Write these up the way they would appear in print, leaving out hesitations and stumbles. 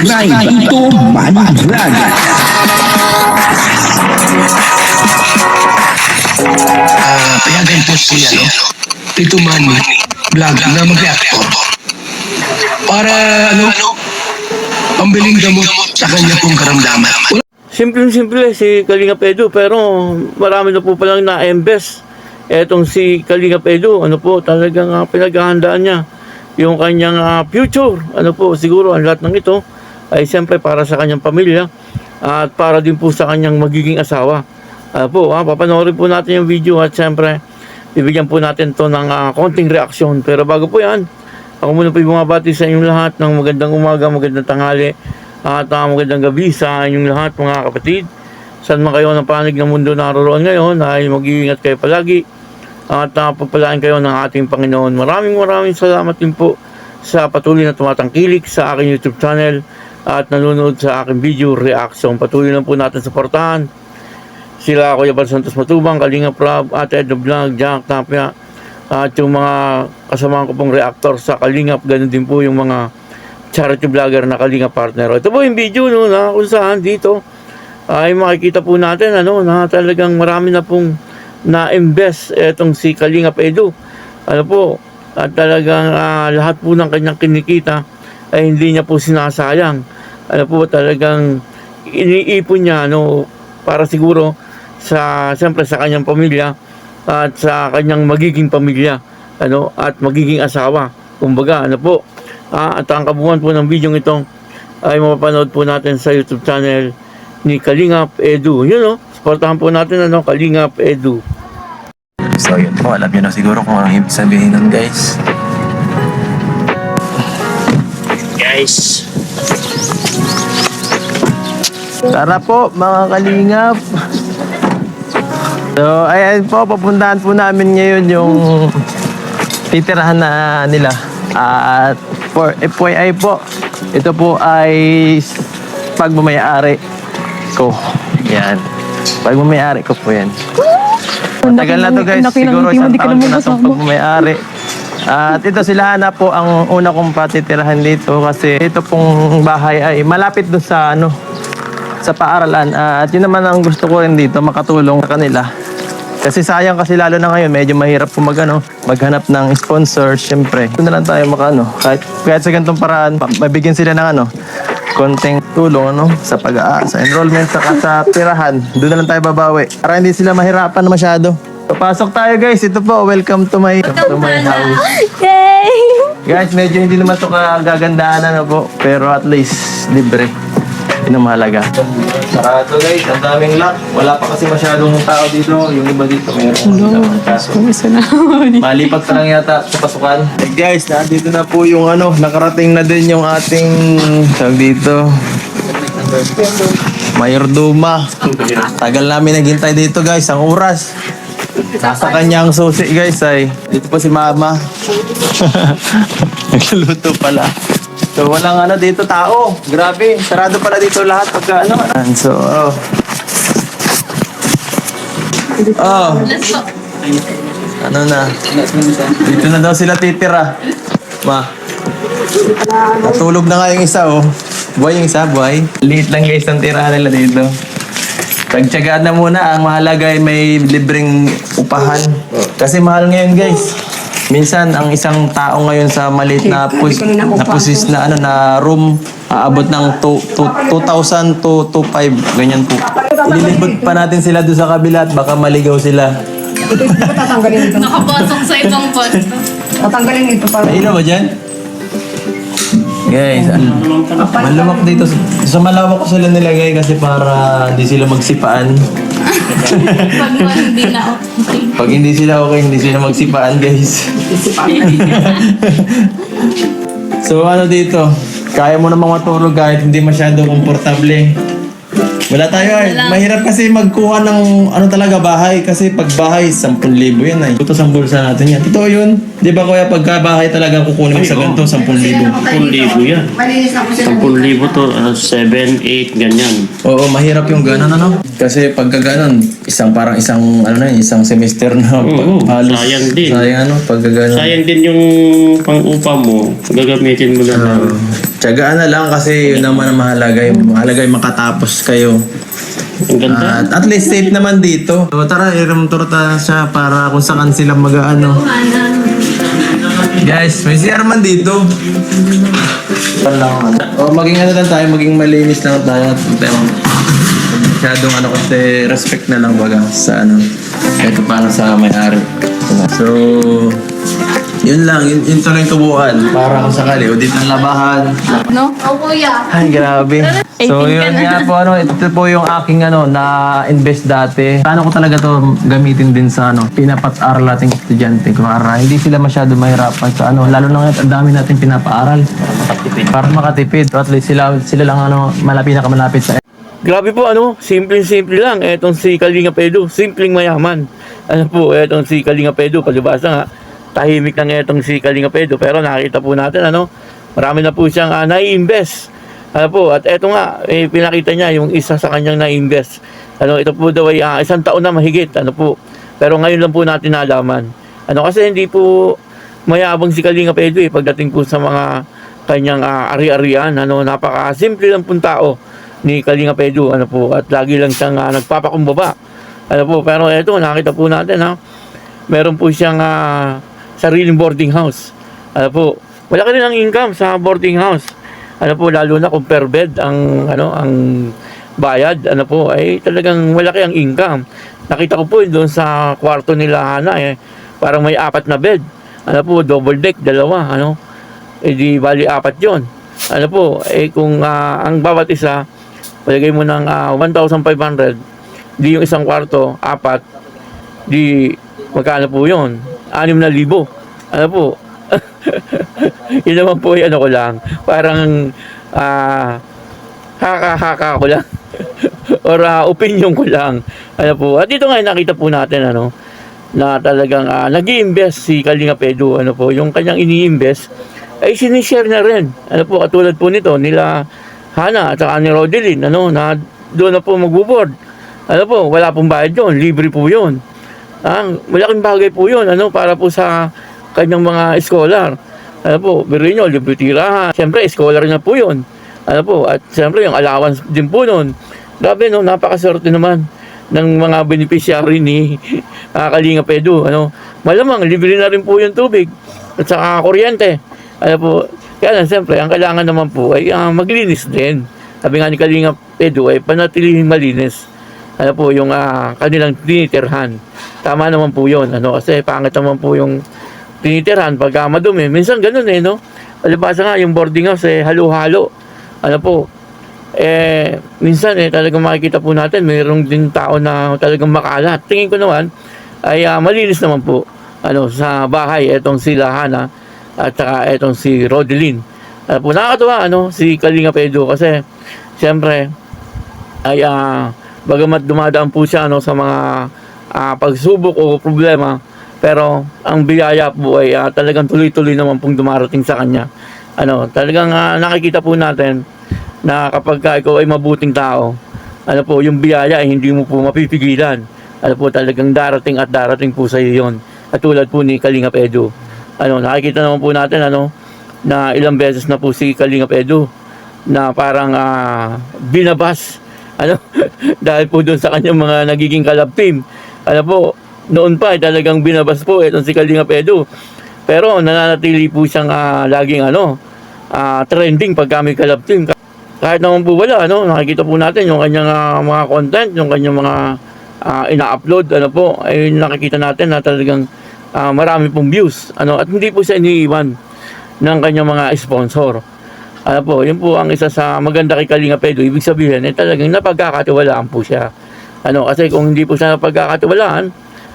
subscribe Ito Money Vlog. Payagan po si Tito Manny Vlog na mag-reactor para pambiling gamot sa kanya pong karamdaman. Simple si Kalinga Edu, pero marami na po palang na-embes. Etong si Kalinga Edu, talagang pinaghahandaan niya yung kanyang future. Siguro ang lahat ng ito ay siyempre para sa kanyang pamilya at para din po sa kanyang magiging asawa. Papanoorin po natin yung video at siyempre bibigyan po natin to ng konting reaksyon. Pero bago po yan, ako muna po bumabati sa inyong lahat ng magandang umaga, magandang tanghali at magandang gabi sa inyong lahat mga kapatid. Saan man kayo ng panig ng mundo naroon ngayon ay mag-iingat kayo palagi at papalain kayo ng ating Panginoon. Maraming salamat din po sa patuloy na tumatangkilik sa aking YouTube channel at nanonood sa aking video reaction. Patuloy lang po natin suportahan sila Kuya Bal Santos Matubang, Kalinga Prab, Ate Edo Vlog, Jack Tapia at yung mga kasamahan ko pong reactor sa Kalingap. Ganun din po yung mga charity vlogger na Kalinga partner. Ito po yung video na kung saan dito ay makikita po natin na talagang marami na pong na-invest etong si Kalinga Edu. At talagang lahat po ng kanyang kinikita ay hindi niya po sinasayang. Talagang iniipon niya para siguro siyempre sa kanyang pamilya at sa kanyang magiging pamilya at magiging asawa. Kumbaga at ang kabuuan po ng video itong ay mapapanood po natin sa YouTube channel ni Kalingap Edu. Supportahan po natin Kalingap Edu. So yun po, alam nyo na siguro kung anong ibig sabihin nun guys. Tara po mga Kalingap. So ayan po, papuntahan po namin ngayon yung titirahan na nila. At for FYI po, ito po ay pagmamayari ko. Yan. Pagmamayari ko po yan. Matagal na to guys. Siguro isang taon ko na itong pagmamayari. At ito sila na po ang una kong patitirahan dito kasi ito pong bahay ay malapit doon sa sa paaralan. At yun naman ang gusto ko rin dito, makatulong sa kanila. Kasi sayang kasi lalo na ngayon, medyo mahirap po maghanap ng sponsor, syempre. Doon na lang tayo kahit sa ganitong paraan, mabigyan sila ng konting tulong sa sa enrollment sa tirahan. Doon na lang tayo babawi. Para hindi sila mahirapan masyado. Papasok tayo guys, ito po, welcome to my house. Yay! Guys, medyo hindi naman ito kagagandaan po, pero at least libre. Yun ang mahalaga. Sarado guys, ang daming lock. Wala pa kasi masyadong tao dito. Yung iba dito mayroon. Malipat pa lang yata sa pasukan. Hey guys, nandito na po yung nakarating na din yung ating tawag dito. Mayordoma. Tagal namin naghintay dito guys, ang oras. Nasa kanyang susi guys ay. Dito po si Mama. Nagluluto pala. So walang dito tao. Grabe, sarado pala dito lahat pagka So, na. Dito na daw sila titira. Natulog na nga yung isa Buhay yung isa, buhay. Liit lang guys ang tirahan nila dito. Tagtsagaan na muna. Ang mahalaga ay may libreng upahan. Kasi mahal ngayon guys. Minsan, ang isang tao ngayon sa maliit na pusis na room, aabot ng 2,000 to 2,500, ganyan po. Ililibot pa natin sila doon sa kabila at baka maligaw sila. Ito tatanggalin ito. Nakapasok sa ibang pot. Tatanggalin ito para. Ilaw ba dyan? Guys, malawak dito. Sa malawak ko sila nilagay kasi para hindi sila magsipaan. Pag hindi na okay. Pag hindi sila okay, hindi sila magsipaan guys. So dito, kaya mo namang matulog kahit hindi masyado komportable. Wala tayo ay. Wala. Mahirap kasi magkuha ng ano talaga bahay. Kasi pag bahay, 10,000 yan ay. Ito sa bulsa natin yan. Totoo yun. Di ba kuya, pagka bahay talaga kukunin mo sa ganito, 10,000. 10,000 yan. Malinis na po sila. 10,000 to, 7, 8, ganyan. Oo, mahirap yung ganon ano. Kasi pagka ganon, parang isang isang semester na Oo, halos. sayang din. Sayang ano, pagka ganon. Sayang din yung pang-upa mo, gagamitin mo na lang. Tiyagaan na lang kasi yun naman ang mahalaga. Yung mahalaga yung makatapos kayo. Ang ganda. At least safe naman dito. So, tara, iram turta siya para kung saan sila mag-ano. Guys, may CR man dito. O maging ano lang tayo, maging malinis lang tayo. Masyadong ano kasi respect na lang baga sa ano. Ito para sa may-ari. So, yun lang, yun tuloy yung tubuan. Para kung sakali, o dito ang labahan. No? Oh, kuya. Ay, grabe. So, 18 ka yun na. nga po, ito po yung aking na-invest dati. Paano ko talaga to gamitin din sa pinapat-aral nating estudyante ko para hindi sila masyado mahirapan sa lalo na ngayon, ang dami natin pinapaaral. Para makatipid. At least sila lang pinakamalapit sa Grabe po, simpleng-simple lang. Etong si Kalinga Pedro, simpleng mayaman. Etong si Kalinga Pedro, palibasa nga, tahimik lang etong si Kalinga Pedro. Pero nakita po natin, marami na po siyang nai-invest. At eto nga, pinakita niya yung isa sa kanyang na-invest. Ito po daw ay 1 taon na mahigit. Pero ngayon lang po natin nalaman. Kasi hindi po mayabang si Kalinga Pedro pagdating po sa mga kanyang ari-arian. Napaka-simple lang pong tao ni Kalinga Pedro. At lagi lang siyang nagpapakumbaba. Pero eto, nakita po natin, meron po siyang sariling boarding house. Malaki rin ang income sa boarding house. Lalo na kung per bed ang bayad, ay talagang malaki ang income. Nakita ko po doon sa kwarto nila Hana, parang may 4 na bed. Double deck, 2, di bali 4 yon. Kung ang bawat isa, palagay mo ng 1,500, di yung isang kwarto, 4, di magkano po yun? 6,000. Yun naman po ko lang. Parang haka-haka ko lang. Or opinion ko lang. At dito nga nakita po natin na talagang nag-i-invest si Kalinga Pedro. Yung kanyang ini-invest ay sinishare na rin. Katulad po nito nila Hana at saka ni Rodeline, na doon na po mag-board. Wala pong bayad yun. Libre po yun. Malaking bagay po yun. Para po sa kanyang mga scholar. Biruin nyo, libre tirahan. Siyempre, scholar na po yun. At siyempre, yung allowance din po nun. Grabe, napakaswerte naman ng mga beneficiary ni Kalinga Pedro. Malamang, libre na rin po yung tubig. At saka kuryente. Kaya lang, siyempre, ang kailangan naman po ay maglinis din. Sabi nga ni Kalinga Pedro, ay panatilihing malinis. Yung kanilang tinitirhan. Tama naman po yun. Kasi pangit naman po yung tinitirhan pagka madumi. Minsan ganun Palibasa nga yung boarding house halo-halo. Minsan talagang makikita po natin mayroong din tao na talagang makalat. Tingin ko naman ay malinis naman po sa bahay etong si Hana at saka etong si Rodeline. Nakakatuwa si Kalinga Pedro kasi siyempre ay bagamat dumadaan po siya sa mga pagsubok o problema, pero ang biyaya po ay talagang tuloy-tuloy naman pong dumarating sa kanya. Talagang nakikita po natin na kapag ikaw ay mabuting tao, yung biyaya ay hindi mo po mapipigilan. Talagang darating at darating po sa iyo yun. At tulad po ni Kalinga Pedro. Nakikita naman po natin na ilang beses na po si Kalinga Pedro na parang binabas dahil po doon sa kanyang mga nagiging kalab team. Noon pa talagang binabas po itong si Kalinga Pedro. Pero nananatili po siyang laging trending pag kami kalab team. Kahit naman po wala, nakikita po natin yung kanyang mga content, yung kanyang mga ina-upload, ay nakikita natin na talagang marami pong views. At hindi po siya iniiwan ng kanyang mga sponsor. Yun po ang isa sa maganda kay Kalinga Pedro. Ibig sabihin, talagang napagkakatiwalaan po siya. Kasi kung hindi po siya napagkakatiwalaan,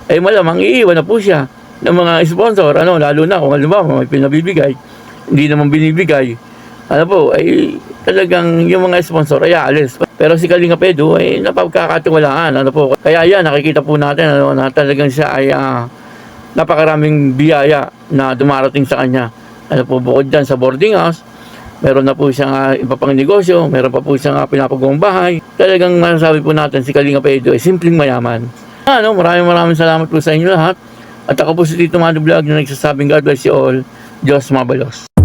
ay malamang iiwan na po siya ng mga sponsor. Lalo na kung halimbawa may pinabibigay, hindi naman binibigay. Ay talagang yung mga sponsor ay aalis. Pero si Kalinga Edu ay napagkakatiwalaan. Ano po? Kaya yan, nakikita po natin ano, na talagang siya ay napakaraming biyaya na dumarating sa kanya. Ano po, bukod dyan sa boarding house, meron na po siyang iba pang negosyo, meron pa po siyang pinapagawang bahay. Talagang masasabi po natin si Kalinga Edu ay simpleng mayaman. Ano, maraming salamat po sa inyo lahat. At ako po si Tito Mano Vlog na nagsasabing God bless you all. Diyos mabalos.